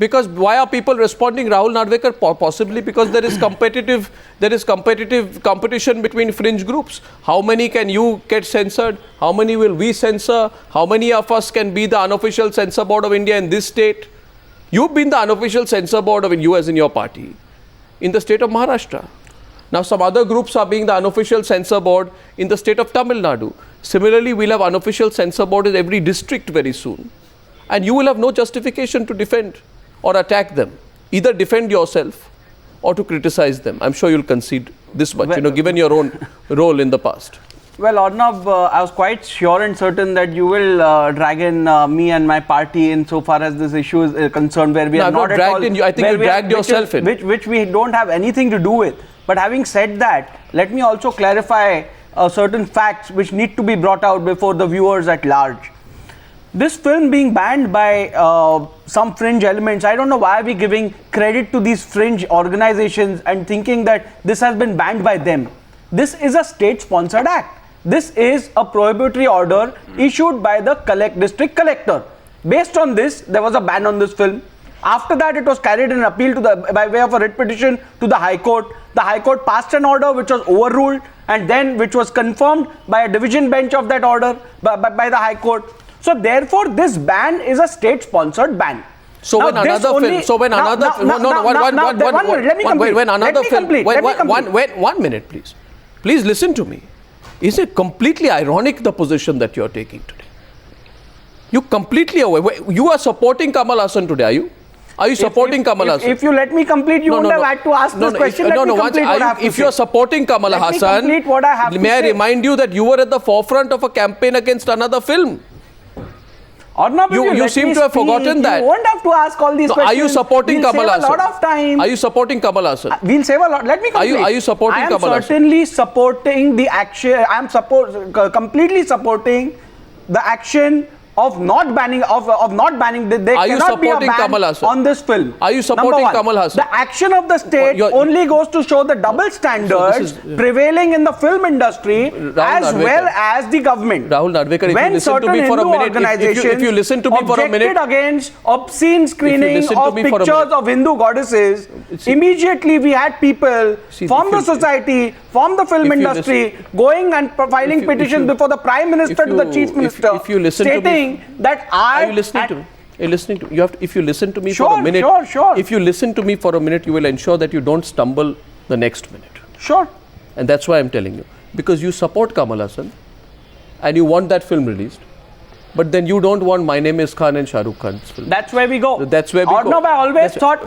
Because why are people responding, Rahul Narvekar? Possibly because there is competition between fringe groups. How many can you get censored? How many will we censor? How many of us can be the unofficial censor board of India in this state? You've been the unofficial censor board of US in your party, in the state of Maharashtra. Now some other groups are being the unofficial censor board in the state of Tamil Nadu. Similarly, we'll have unofficial censor board in every district very soon. And you will have no justification to defend or attack them. Either defend yourself or to criticize them. I'm sure you'll concede this much, given your own role in the past. Well, Arnab, I was quite sure and certain that you will drag in me and my party insofar as this issue is concerned, where we are not at all... I think you dragged yourself in. Which we don't have anything to do with. But having said that, let me also clarify certain facts which need to be brought out before the viewers at large. This film being banned by some fringe elements, I don't know why we're giving credit to these fringe organizations and thinking that this has been banned by them. This is a state-sponsored act. This is a prohibitory order issued by the district collector. Based on this, there was a ban on this film. After that, it was carried in an appeal by way of a writ petition to the High Court. The High Court passed an order which was overruled and then which was confirmed by a division bench of that order by the High Court. So therefore, this ban is a state-sponsored ban. So now when another film, so when another film, one minute, please. Please listen to me. Is it completely ironic, the position that you are taking today? You completely away. You are supporting Kamal Haasan today, are you? Are you supporting Kamal Haasan? If you let me complete, you won't have had to ask this question. If you are supporting Kamal Haasan, may I remind you that you were at the forefront of a campaign against another film. Arnab, you seem to have forgotten that. You won't have to ask all these questions. Are you supporting Kamal Haasan? We'll save a lot of time. Are you supporting Kamal Haasan? We'll save a lot. Let me complete. Are you supporting Kamal Haasan? I am certainly supporting the action. I am completely supporting the action of not banning. There are you cannot be a supporting ban Kamal Haasan? on this film. Are you supporting Kamal Haasan? The action of the state only goes to show the double standards prevailing in the film industry as well as the government. Rahul Narvekar, if you listen to me for a minute, if you listen to me for a minute, objected against obscene screening of pictures of Hindu goddesses, immediately we had people from the society, from the film industry, going and filing petitions before the Prime Minister to the Chief Minister, stating that are you listening to me? Are you listening to me? If you listen to me for a minute, sure. If you listen to me for a minute, you will ensure that you don't stumble the next minute. Sure. And that's why I'm telling you. Because you support Kamal Haasan and you want that film released. But then you don't want My Name is Khan and Shah Rukh Khan's film. That's where we go. That's where we go. No, I always thought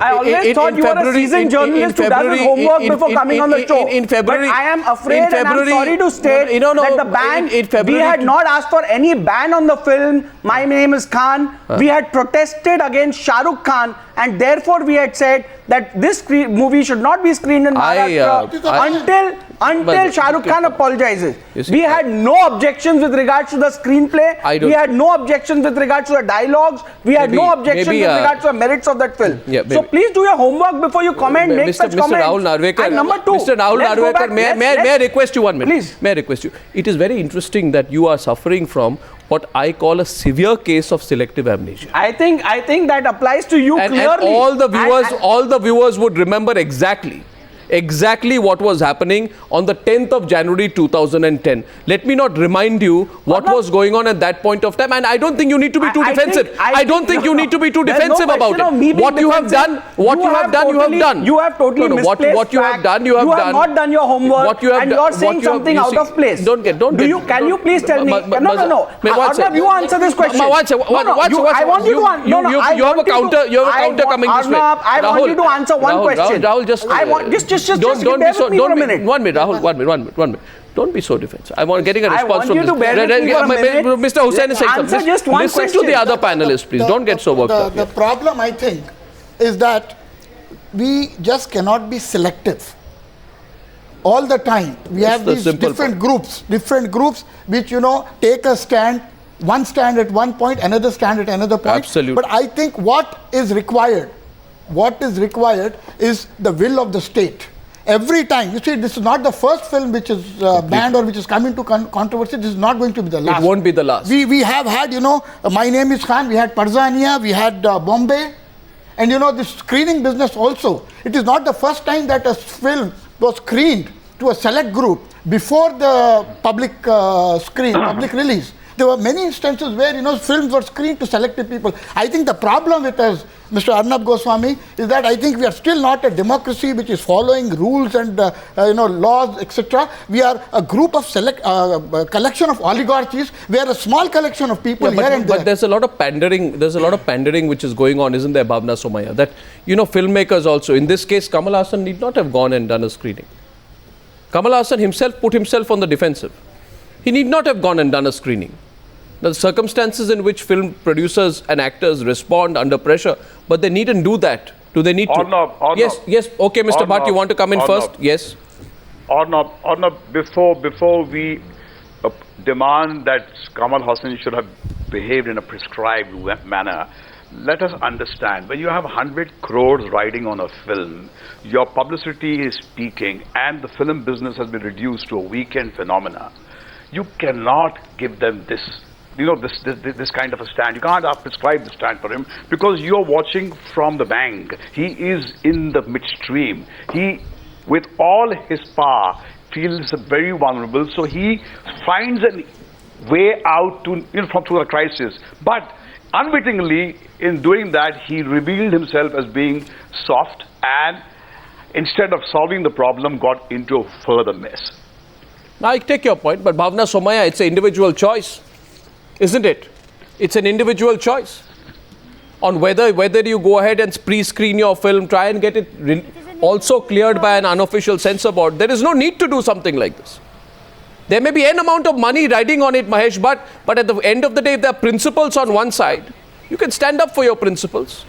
you were a seasoned journalist who does his homework before coming on the show. In February, but I am afraid and I'm sorry to state that the ban, we had not asked for any ban on the film My Name is Khan. We had protested against Shah Rukh Khan, and therefore we had said that this movie should not be screened in Maharashtra until Shah Rukh Khan apologizes. We had no objections with regards to the screenplay. We had no objections with regards to the dialogues. We had no objections with regards to the merits of that film. So please do your homework before you comment, make such comments. Rahul Narvekar, and number two, Mr. Rahul Narvekar, may I request you 1 minute? Please. May I request you? It is very interesting that you are suffering from what I call a severe case of selective amnesia. I think that applies to you clearly. And all the viewers would remember exactly what was happening on the 10th of January 2010. Let me not remind you what was going on at that point of time, and I don't think you need to be too defensive. I don't think you need to be too defensive about it. What you have done, you have done. You have totally misplaced what you have done, you have done. You have not done your homework, and you are saying something out of place. Can you please tell me? No. Arnab, you answer this question. I want you to answer. You have a counter coming this way. I want you to answer one question. Rahul, just don't be so. Don't be. 1 minute, Rahul. 1 minute. Don't be so defensive. I'm getting a response from this. Mr. Hussain is saying something. Listen to the other panelists, please. Don't get so worked up. The problem, I think, is that we just cannot be selective. All the time, we have these different groups which, take a stand. One stand at one point, another stand at another point. Absolutely. But I think what is required is the will of the state. Every time, you see, this is not the first film which is banned or which is coming to controversy. This is not going to be the last. It won't be the last. We have had, My Name is Khan, we had Parzania, we had Bombay, And you know, the screening business also, it is not the first time that a film was screened to a select group before the public public release. There were many instances where, you know, films were screened to selected people. I think the problem with us, Mr. Arnab Goswami, is that I think we are still not a democracy which is following rules and laws, etc. We are a group of collection of oligarchies. We are a small collection of people here and there. But there's a lot of pandering. There's a lot of pandering which is going on, isn't there, Bhavna Somaya? That, you know, filmmakers also. In this case, Kamal Haasan need not have gone and done a screening. Kamal Haasan himself put himself on the defensive. He need not have gone and done a screening. The circumstances in which film producers and actors respond under pressure, but they needn't do that. Do they need to? Yes. Okay, Mr. Bhatt, you want to come in first? Yes. Arnab, before we demand that Kamal Haasan should have behaved in a prescribed manner, let us understand, when you have 100 crores riding on a film, your publicity is peaking and the film business has been reduced to a weekend phenomena. You cannot give them this kind of a stand. You can't prescribe the stand for him because you're watching from the bank. He is in the midstream. He, with all his power, feels very vulnerable. So he finds a way out through the crisis. But unwittingly, in doing that, he revealed himself as being soft and instead of solving the problem, got into a further mess. Now, I take your point, but Bhavna Somaya, it's an individual choice, isn't it? It's an individual choice on whether you go ahead and pre-screen your film, try and get it also cleared by an unofficial censor board. There is no need to do something like this. There may be an amount of money riding on it, Mahesh, but at the end of the day, if there are principles on one side, you can stand up for your principles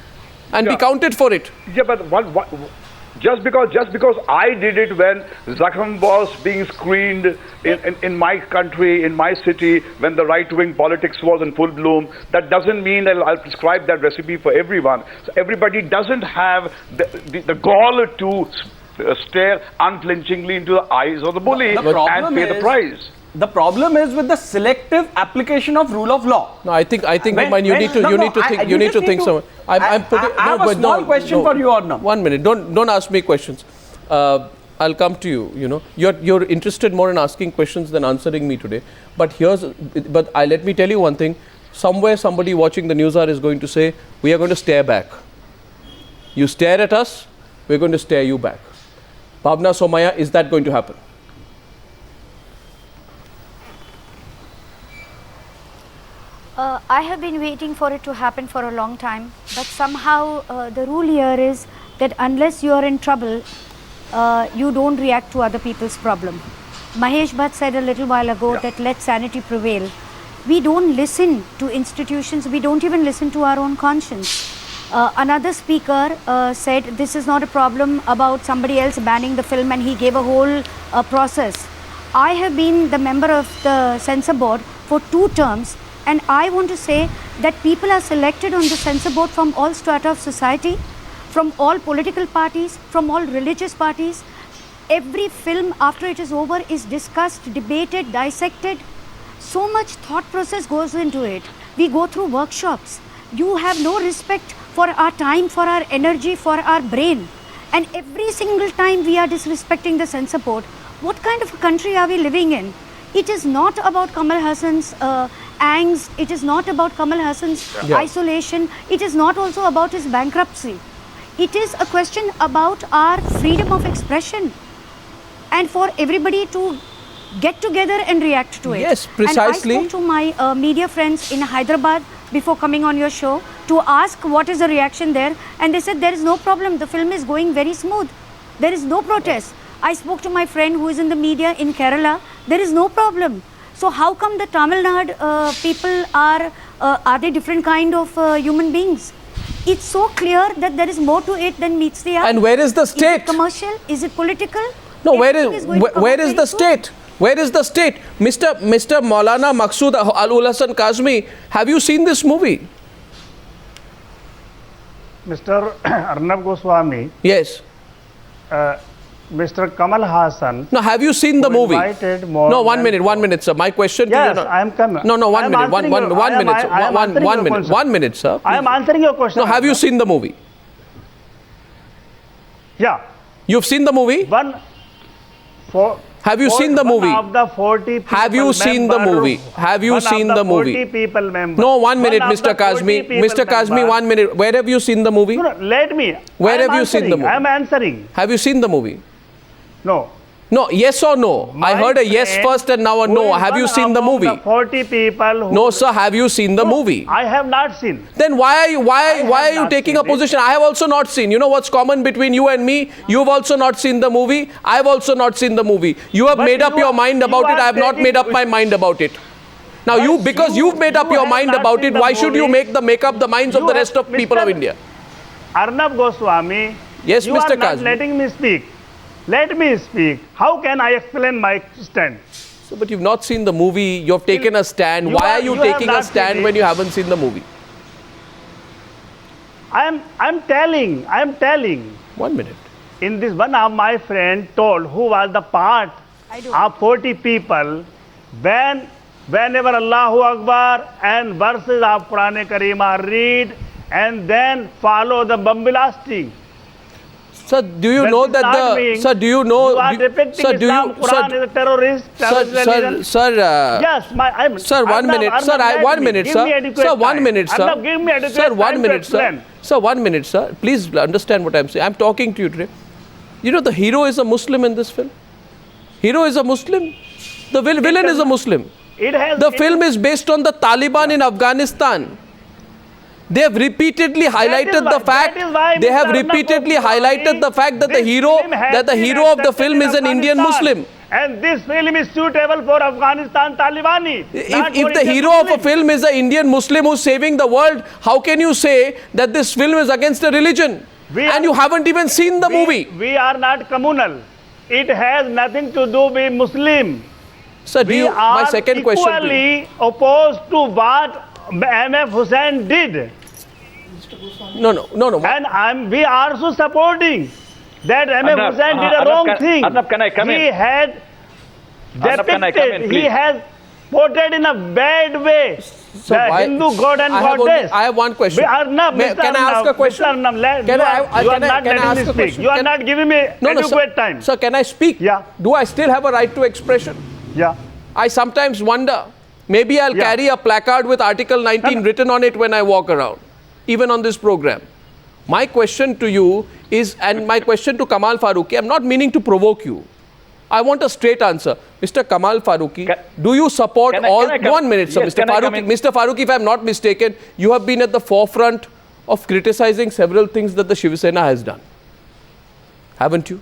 and be counted for it. Yeah, but just because I did it when Zakham was being screened in my country, in my city, when the right-wing politics was in full bloom, that doesn't mean that I'll prescribe that recipe for everyone. So everybody doesn't have the gall to stare unflinchingly into the eyes of the bully and pay the price. The problem is with the selective application of rule of law. No, I think you need to think. I have a small question for you, Arnab. 1 minute. Don't ask me questions. I'll come to you. You know, you're interested more in asking questions than answering me today. But let me tell you one thing. Somewhere somebody watching the news hour is going to say, we are going to stare back. You stare at us, we're going to stare you back. Bhavna Somaya, is that going to happen? I have been waiting for it to happen for a long time, but somehow the rule here is that unless you are in trouble, you don't react to other people's problem. Mahesh Bhatt said a little while ago that let sanity prevail. We don't listen to institutions, we don't even listen to our own conscience. Another speaker said this is not a problem about somebody else banning the film, and he gave a whole process. I have been the member of the censor board for 2 terms, and I want to say that people are selected on the censor board from all strata of society, from all political parties, from all religious parties. Every film after it is over is discussed, debated, dissected. So much thought process goes into it. We go through workshops. You have no respect for our time, for our energy, for our brain. And every single time we are disrespecting the censor board, what kind of a country are we living in? It is not about Kamal Haasan's angst. It is not about Kamal Haasan's isolation. It is not also about his bankruptcy. It is a question about our freedom of expression, and for everybody to get together and react to it. Yes, precisely. And I spoke to my media friends in Hyderabad before coming on your show to ask what is the reaction there, and they said there is no problem. The film is going very smooth. There is no protest. I spoke to my friend who is in the media in Kerala. There is no problem. So how come the Tamil Nadu people are they different kind of human beings? It's so clear that there is more to it than meets the eye. And where is the state? Is it commercial? Is it political? No, where is the state? Where is the state? Mr. Maulana Maqsood Al Hasan Kazmi, have you seen this movie? Mr. Arnab Goswami. Yes. Mr. Kamal Haasan. No, have you seen the movie? No, 1 minute, sir. My question to you. Yes, I am coming. No, 1 minute, 1 minute, sir. 1 minute, sir. I am answering your question. No, have you seen the movie? Yeah. You've seen the movie? Have you seen the movie? One of the 40 people Have you seen the movie? Have you seen the movie? 40 people member. No, 1 minute, One of Mr. the 40 Kazmi. people Mr. Kazmi, member. 1 minute. Where have you seen the movie? No, let me. Where I am have you seen the answering. movie? I am answering. Have you seen the movie? No. No, yes or no? I My heard a yes friend first and now a who no. is Have you one seen the among movie? 40 people who... No, sir. Have you seen the No, movie? I have not seen. Then why are have you not taking a seen it. position? I have also not seen. You know what's common between you and me? You've also not seen the movie. I have also not seen the movie. You have But made up you your are- mind you about it. are I have not taking- made up my mind about it. Now But because you- you've made up you your have mind not about seen it, the why should you movie. make up the minds of You the have- rest of people of Mr. India? Arnab Goswami, Yes, you Mr. are not Kazmi. letting me speak. Let me speak. How can I explain my stand? So, but you've not seen the movie. You've taken a stand. You Why are- are you you have taking a not stand seen when it. you haven't seen the movie? I'm telling. 1 minute. In this, one of my friend told who was the part I do. of 40 people whenever Allahu Akbar and verses of Quran Kareem are read and then follow the bomb blasting. Sir, do you That know is that not the being- sir? Do you know? You are do- depicting sir, do Islam, you Quran is a terrorist religion. sir? Yes, I'm. Sir, 1 minute, Arnab, sir. let 1 me. minute, Give sir. me adequate Sir, 1 time. minute, sir. Arnab, give me adequate Sir, 1 time to minute, sir. explain. Sir, 1 minute, sir. Please understand what I'm saying. I'm talking to you today. You know the hero is a Muslim in this film. Hero is a Muslim. The villain is a Muslim. It has The film is based on the Taliban in Afghanistan. They have repeatedly highlighted the fact. that is why They have Mr. Arnab repeatedly Goswami, highlighted the fact that the this hero, film has that the been hero of the accepted film in is an Indian Afghanistan. Muslim. And this film is suitable for Afghanistan Talibani. not for If the Indian hero of a Muslim. film is an Indian Muslim who's saving the world, how can you say that this film is against a religion? We And are- you haven't even seen the movie. We are not communal. It has nothing to do with Muslim. Sir, do We you, my are second question to you. equally opposed to what MF Hussain did. No. And we are also supporting that MF Arnab, Hussain did a Arnab, wrong can- thing. Arnab, can I come he in? had Arnab, can I come in, depicted, he please? has portrayed in a bad way So the why- Hindu god and I have goddess. I have one question. Arnab, May- Mr. can I ask Arnab, a question? Mr. Arnab, Can you I- are, you are can I- not can I letting ask me a speak. question? You are Can- not giving me No, adequate sir. time. Sir, can I speak? Yeah. Do I still have a right to expression? Yeah. I sometimes wonder, maybe I'll Yeah. carry a placard with Article 19 written on it when I walk around, even on this program. My question to you is, and my question to Kamal Farooqi, I'm not meaning to provoke you. I want a straight answer. Mr. Kamal Farooqi, do you support Can I- all... can I come- 1 minute, sir. Yes, Mr. can I come Farooqi, in? Mr. Farooqi, if I'm not mistaken, you have been at the forefront of criticizing several things that the Shiv Sena has done. Haven't you?